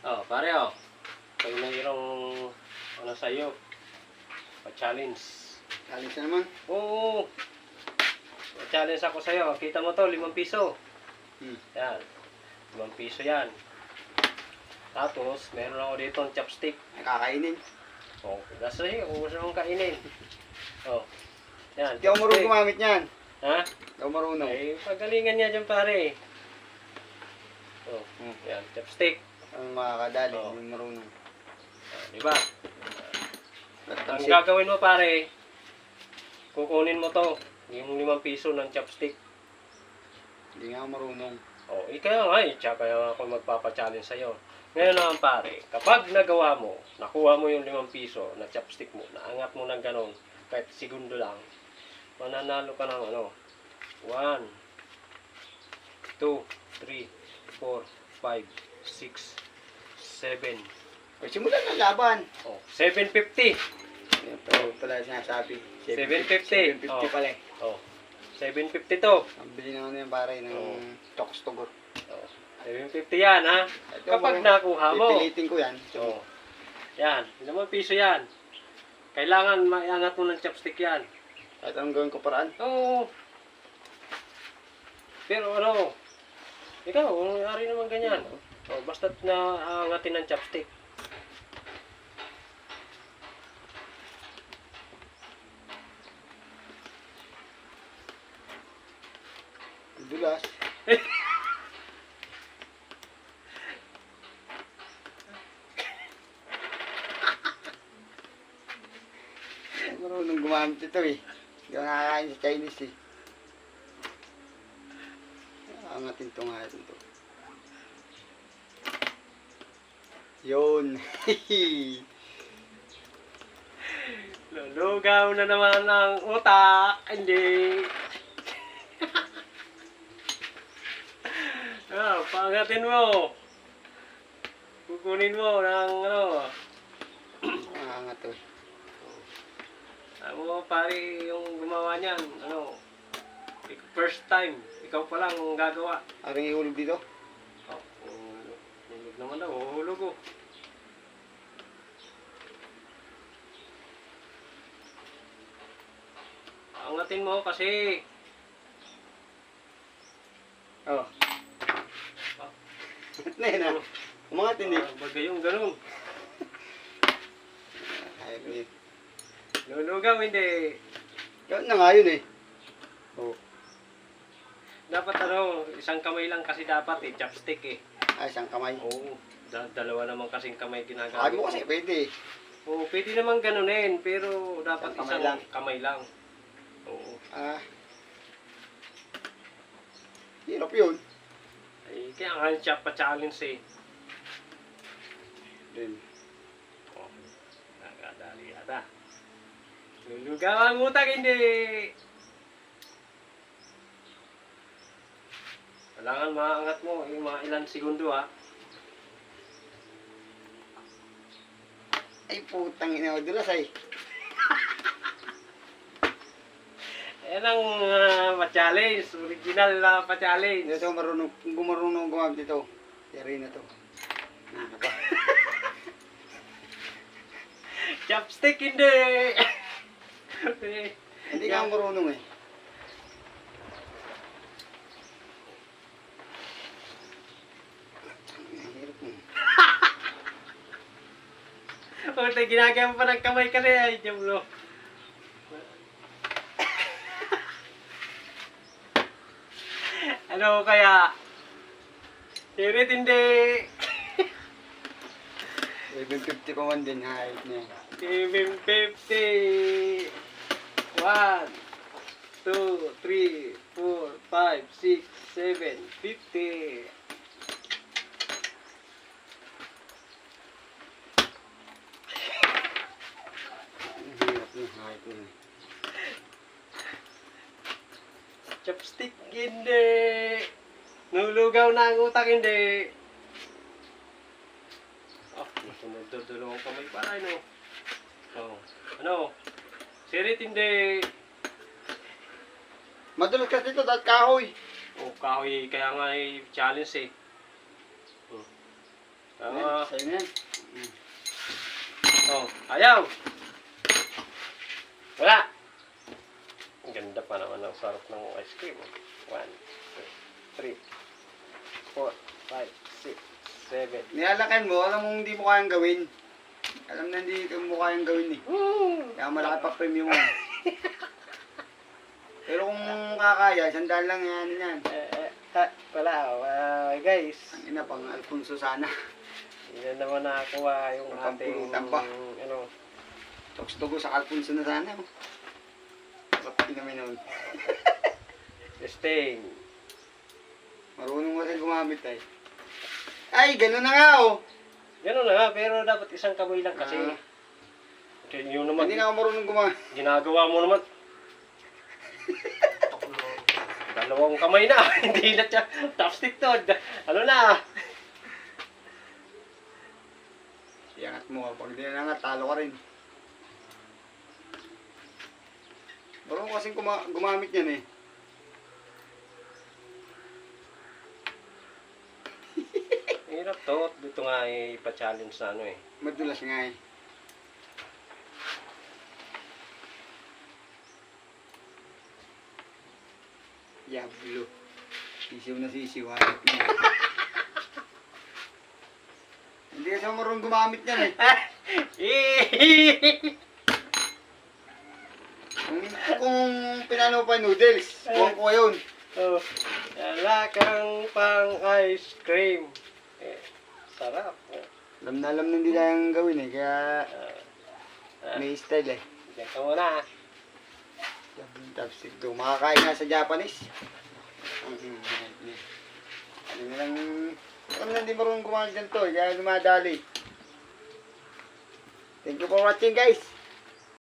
Oh, pare oh. Pag mayroong ano sa'yo, pa-challenge. Challenge na naman. Oo. Pa-challenge ako sa'yo. Kita mo to, 5 piso. Yan. 5 piso yan. Tapos, meron ako dito ang chopstick. Nakakainin. Oh, that's right. Kung gusto mong kainin. Oh. Yan. Hindi ako marunong gumamit niyan. Ha? Hindi ako marunong. Ay, pagalingan niya dyan pare. Oh, yan. Chopstick. Ang makakadali, Oo. hindi marunong. Diba? Ang gagawin mo pare, kukunin mo to, yung 5 piso ng chopstick. Hindi nga ako marunong. O, kaya nga kaya ako magpapa-challenge sa'yo. Ngayon naman pare, kapag nagawa mo, nakuha mo yung 5 piso na chopstick mo, naangat mo ng ganon, kahit segundo lang, mananalo ka ng ano, 1, 2, 3, 4, 5, 6, 7. O, simulan ng laban. Oh, 750. Yan pala sinasabi. 750. 750 pala eh. Oh, 750 to. Ang bili na ano yan pare ng Oo. Tokstogor. Oh, 750 yan ha. Ito, Kapag mga- nakuha mo. Pipilitin ko yan. Oh. Yan, 5 piso yan. Kailangan maiangat mo ng chopstick yan. At anong gawin ko paraan? Oo. Pero ano, ikaw, ari naman ganyan. Oh, basta't naangatin ng chopstick. Dulas. Marunong gumamit ito eh. Hindi ako nakakain sa Chinese eh. Angatin to nga ito. Yun. Lulugaw na naman ang utak. Hindi. Pangatin mo. Kukunin mo ng ano. Angat to. Mo pare yung gumawa niyan, ano. First time, ikaw pa lang ang gagawa. Aring ihulog dito. Oh, hulog naman daw, hulog ko. Angatin mo kasi. Oh. Na yun ah. Umangat hindi. Bagay yung ganun. Ay, wait. Lulugaw hindi. Gawin na nga yun eh. Oh. Dapat ano, isang kamay lang kasi dapat eh, chopstick eh. Ay, isang kamay. Oo, dalawa naman kasing kamay ginagawa. Sabi mo kasi pwede eh. Oo, pwede naman ganunin, pero dapat Isang isang kamay kamay lang. lang. Oo. Ah. Hirap yun. Ay, kaya nga siya pa-challenge eh. Then, Oh, nakadali ata. Lulugaw ang utak, hindi. Kailangan maangat mo, yung mga ilang segundo ha. ay putang ina, dulas ay. Yan ang pa-challenge, original na pa-challenge. Hindi ako marunong, kung marunong gumamit ito. Yari na to. Ano ba? Chopstick, hindi. Hindi ka marunong eh. Ang hirap mo. Puta, ginagawa pa ng kamay ka na ay, Diablo. Ano kaya? Sirit hindi. 750 pa man din, height niya. 750. 1, 2, 3, 4, 5, 6, 7, 50. Ang hirap ng height niya. Chopstick, hindi. Nulugaw na ang utak, hindi. Oh, sunod-dulong kamay pa, ano? Oh, ano? Sirit, hindi. Madulas kasi ito, dahil kahoy. Oh, kahoy, kaya nga challenge eh. Oo. Sa'yo na yan. Oh, ayaw! Wala! Ang ganda pa naman ng sarap ng ice cream. 1, 2, 3, 4, 5, 6, 7. Nilalakan mo, alam mo hindi mo kayang gawin. Alam na hindi mo kayang gawin eh. Kaya malaki pa premium mo. Pero kung kakaya, 100 lang yan. Wala. Guys. Ang ina pang Alfonso sana. Hindi na naman nakakuha yung ating... Pampulutan pa. Ano, Tugs-tugo sa Alfonso na sana. Kapag namin noon. testing. Marunong kasi gumamit ay. Ay, gano'n na nga oh. Ganun na nga, pero dapat isang kamay lang kasi. Yun naman, Hindi na ako marunong gumamit. ginagawa mo naman. Dalawang kamay na, hindi na siya chopstick to. Ano na? Iangat mo, pag di na nga, talo ka rin. Marunong kasing gumamit yan eh. Hirap to. Dito nga ipa-challenge na ano eh. Madulas nga eh. Diablo. Sisiw na sisiw. Hanap mo. Hindi kasi ako marunong gumamit yan eh. Kung pinano pa yung noodles, kuha ko yun. Oh, wala kang pang ice cream. Eh, sarap. Alam na hindi kayang gawin eh, kaya Ah, may style eh. Diyan ka muna. Tapos ito, makakain nga sa Japanese. Ano na lang, alam na hindi marunong gumamit ganito eh, kaya dumadali. Thank you for watching guys.